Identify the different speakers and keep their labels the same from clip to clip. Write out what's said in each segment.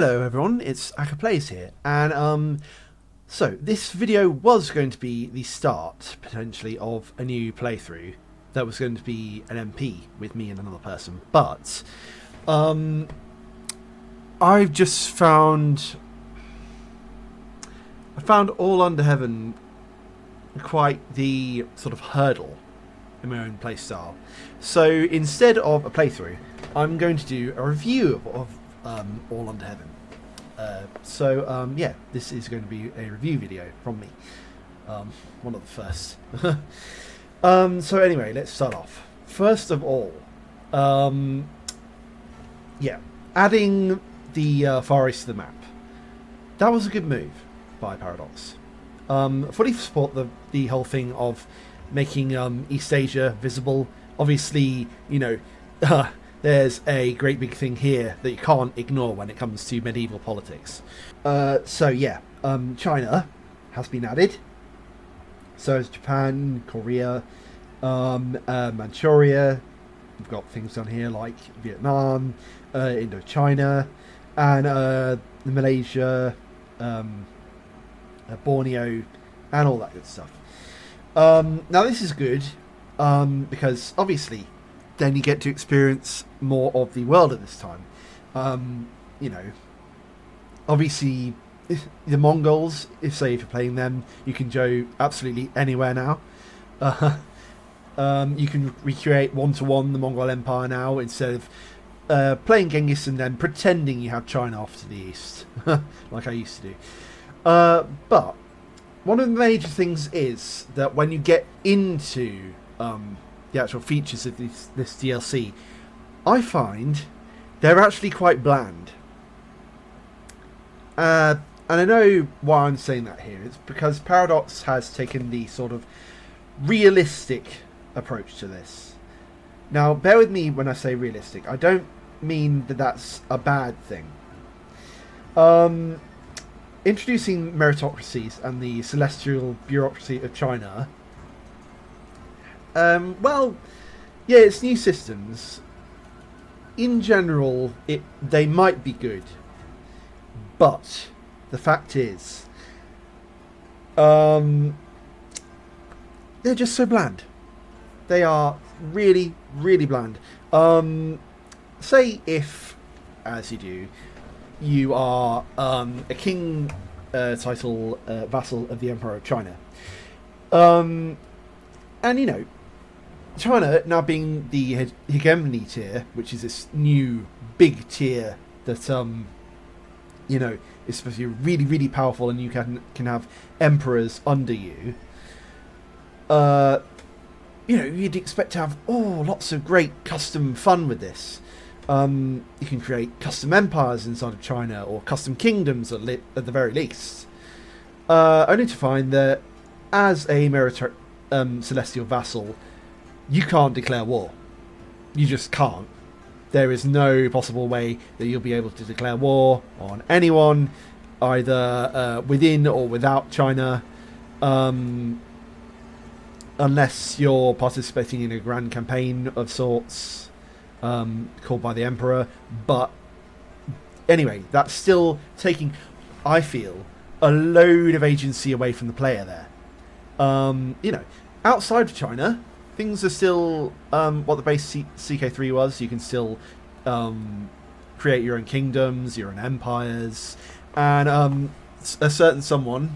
Speaker 1: Hello everyone, it's Plays here, and so this video was going to be the start, potentially, of a new playthrough that was going to be an MP with me and another person, but I've just found All Under Heaven quite the sort of hurdle in my own playstyle. So instead of a playthrough, I'm going to do a review of All Under Heaven. Yeah, this is going to be a review video from me. One of the first. So anyway, let's start off. First of all, yeah, adding the Far East to the map. That was a good move by Paradox. Fully support the whole thing of making East Asia visible. Obviously, you know, there's a great big thing here that you can't ignore when it comes to medieval politics. China has been added. So is Japan, Korea, Manchuria. We've got things down here like Vietnam, Indochina, and Malaysia, Borneo, and all that good stuff. Now this is good because obviously then you get to experience more of the world at this time. You know, obviously the Mongols, if you're playing them, you can go absolutely anywhere now. You can recreate one-to-one the Mongol Empire now instead of playing Genghis and then pretending you have China off to the east, like I used to do. But one of the major things is that when you get into the actual features of this DLC, I find they're actually quite bland. And I know why I'm saying that here. It's because Paradox has taken the sort of realistic approach to this. Now, bear with me when I say realistic. I don't mean that that's a bad thing. Introducing meritocracies and the celestial bureaucracy of China. Well, yeah, it's new systems. In general, they might be good, but the fact is, they're just so bland. They are really, really bland. Say if, as you do, you are a king title vassal of the Emperor of China, and you know, China now being the hegemony tier, which is this new big tier that you know, is supposed to be really, really powerful, and you can have emperors under you. You know, you'd expect to have lots of great custom fun with this. You can create custom empires inside of China, or custom kingdoms at the very least. Only to find that as a celestial vassal, you can't declare war. You just can't. There is no possible way that you'll be able to declare war on anyone, either within or without China, unless you're participating in a grand campaign of sorts, called by the Emperor. But anyway, that's still taking, I feel, a load of agency away from the player there. You know, outside of China, things are still what the base CK3 was. You can still create your own kingdoms, your own empires, and a certain someone,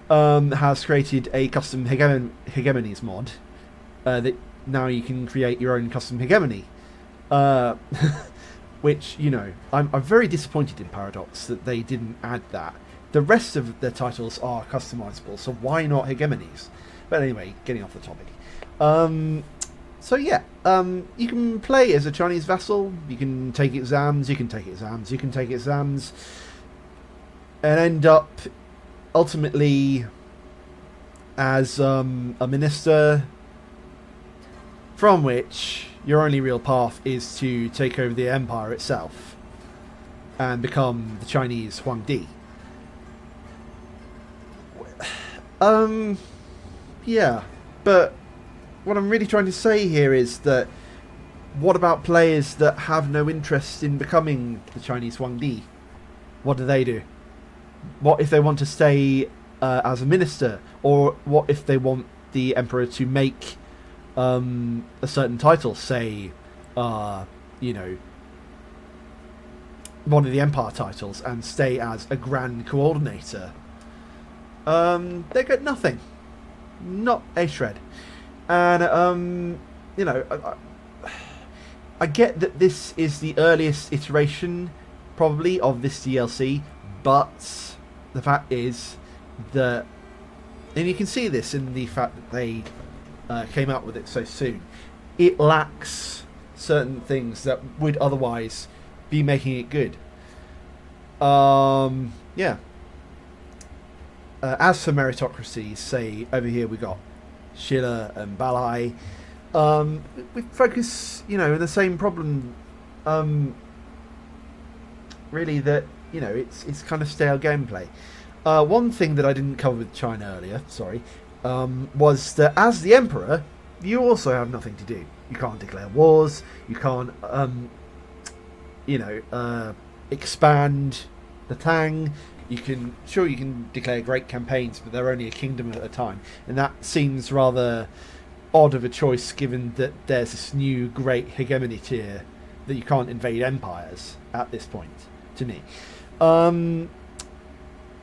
Speaker 1: has created a custom hegemonies mod that now you can create your own custom hegemony. Which, you know, I'm very disappointed in Paradox that they didn't add that. The rest of their titles are customizable, so why not hegemonies? But anyway, getting off the topic. So yeah, you can play as a Chinese vassal. You can take exams. You can take exams. You can take exams, and end up ultimately as a minister, from which your only real path is to take over the empire itself and become the Chinese Huangdi. Yeah, but what I'm really trying to say here is that what about players that have no interest in becoming the Chinese Huang Di? What do? What if they want to stay as a minister? Or what if they want the emperor to make a certain title, say, you know, one of the empire titles, and stay as a grand coordinator? They get nothing. Not a shred. And, you know, I get that this is the earliest iteration, probably, of this DLC, but the fact is that, and you can see this in the fact that they came out with it so soon, it lacks certain things that would otherwise be making it good. Yeah. As for meritocracy, say, over here we got Schiller and Balai. We focus, you know, in the same problem. Really, that, you know, it's kind of stale gameplay. One thing that I didn't cover with China earlier, sorry, was that as the emperor, you also have nothing to do. You can't declare wars. You can't, you know, expand the Tang. You can declare great campaigns, but they're only a kingdom at a time, and that seems rather odd of a choice, given that there's this new great hegemony tier that you can't invade empires at this point. To me,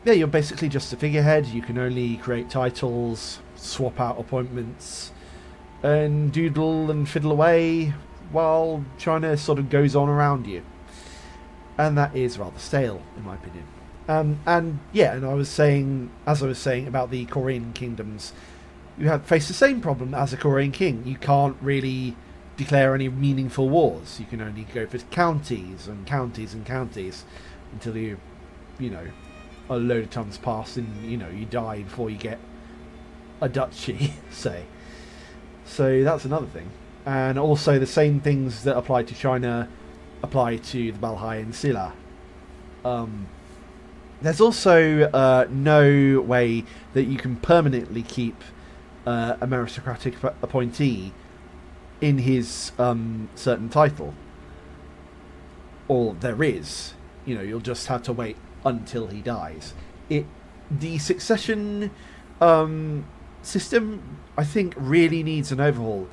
Speaker 1: yeah, you're basically just a figurehead. You can only create titles, swap out appointments, and doodle and fiddle away while China sort of goes on around you, and that is rather stale, in my opinion. And yeah, and as I was saying about the Korean kingdoms, you have faced the same problem as a Korean king. You can't really declare any meaningful wars. You can only go for counties and counties and counties until you know, a load of times pass and, you know, you die before you get a duchy, say. So that's another thing. And also the same things that apply to China apply to the Balhae and Silla. There's also no way that you can permanently keep a meritocratic appointee in his certain title. Or there is. You know, you'll just have to wait until he dies. The succession system, I think, really needs an overhaul.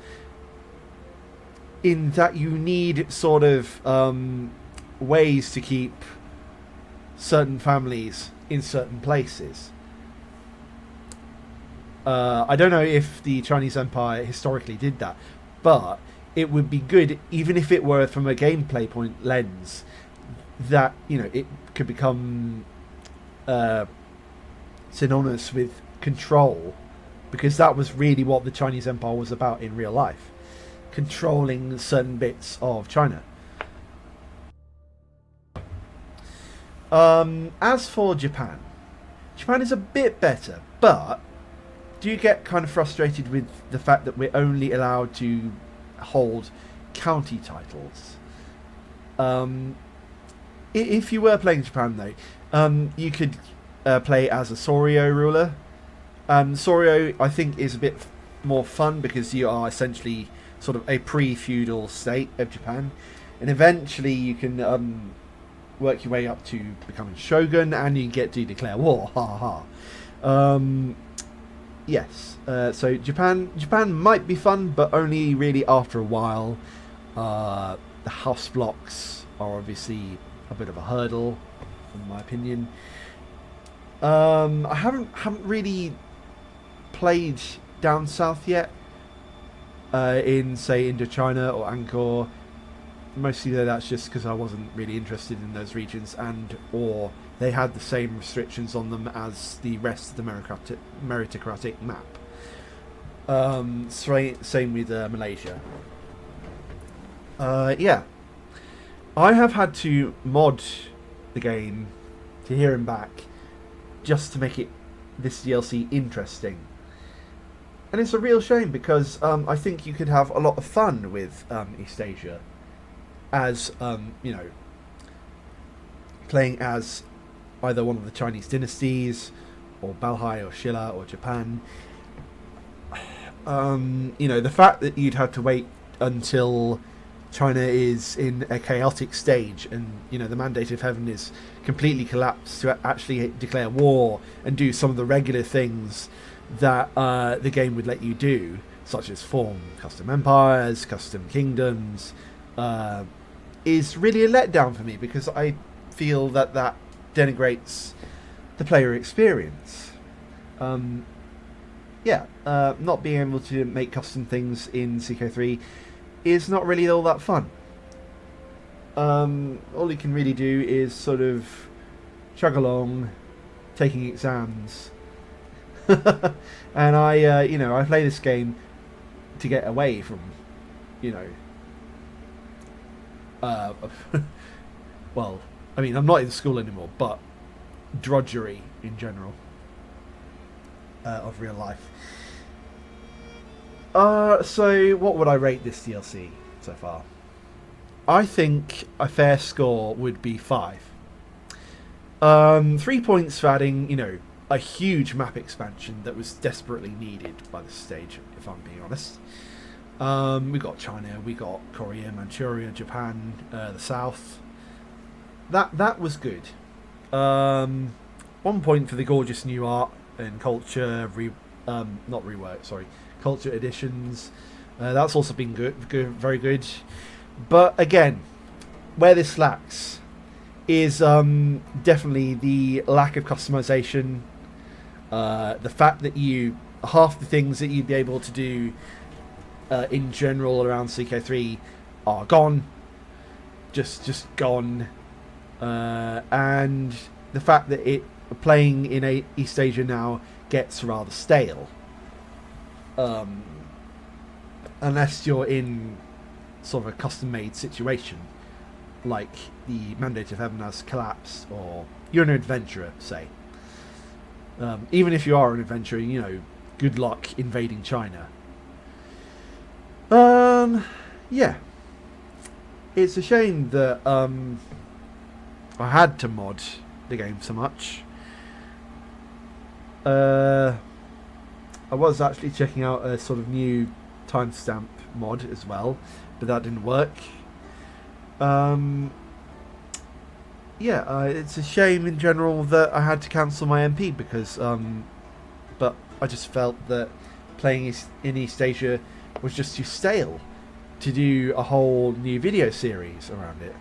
Speaker 1: In that you need sort of ways to keep certain families in certain places. I don't know if the Chinese Empire historically did that, but it would be good, even if it were from a gameplay point lens, that, you know, it could become synonymous with control, because that was really what the Chinese Empire was about in real life, controlling certain bits of China. As for Japan is a bit better, but do you get kind of frustrated with the fact that we're only allowed to hold county titles? If you were playing Japan, though, you could play as a Soryo ruler. Soryo, I think, is a bit more fun because you are essentially sort of a pre-feudal state of Japan, and eventually you can work your way up to becoming shogun, and you get to declare war. Ha ha. Yes. So Japan might be fun, but only really after a while. The house blocks are obviously a bit of a hurdle, in my opinion. I haven't really played down south yet, in say Indochina or Angkor. Mostly though that's just because I wasn't really interested in those regions, or they had the same restrictions on them as the rest of the meritocratic map. Same with Malaysia. Yeah. I have had to mod the game to here and back just to make this DLC interesting. And it's a real shame because I think you could have a lot of fun with East Asia as, you know, playing as either one of the Chinese dynasties or Balhae or Shilla or Japan. You know, the fact that you'd have to wait until China is in a chaotic stage, and the mandate of heaven is completely collapsed to actually declare war and do some of the regular things that the game would let you do, such as form custom empires, custom kingdoms, is really a letdown for me, because I feel that denigrates the player experience. Not being able to make custom things in CK3 is not really all that fun. All you can really do is sort of chug along, taking exams, and I play this game to get away from, well, I mean, I'm not in school anymore, but drudgery in general of real life. So what would I rate this DLC so far? I think a fair score would be 5. 3 points for adding, a huge map expansion that was desperately needed by this stage, if I'm being honest. We got China, we got Korea, Manchuria, Japan, the South. That was good. 1 point for the gorgeous new art and culture culture editions. That's also been good, very good. But again, where this lacks is definitely the lack of customization. The fact that half the things that you'd be able to do in general around CK3 are gone, just gone, and the fact that playing in East Asia now gets rather stale, unless you're in sort of a custom-made situation, like the Mandate of Heaven has collapsed, or you're an adventurer, say. Even if you are an adventurer, good luck invading China. Yeah. It's a shame that I had to mod the game so much. I was actually checking out a sort of new timestamp mod as well, but that didn't work. It's a shame in general that I had to cancel my MP, because but I just felt that playing in East Asia was just too stale to do a whole new video series around it.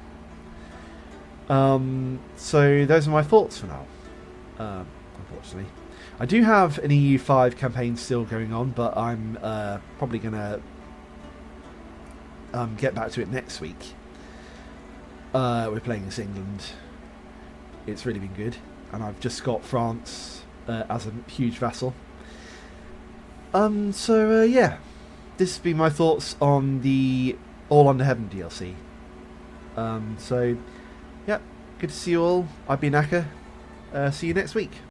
Speaker 1: So those are my thoughts for now. Unfortunately, I do have an EU5 campaign still going on, but I'm probably gonna get back to it next week. We're playing against England. It's really been good, and I've just got France as a huge vassal. This has been my thoughts on the All Under Heaven DLC. Good to see you all. I've been Aka. See you next week.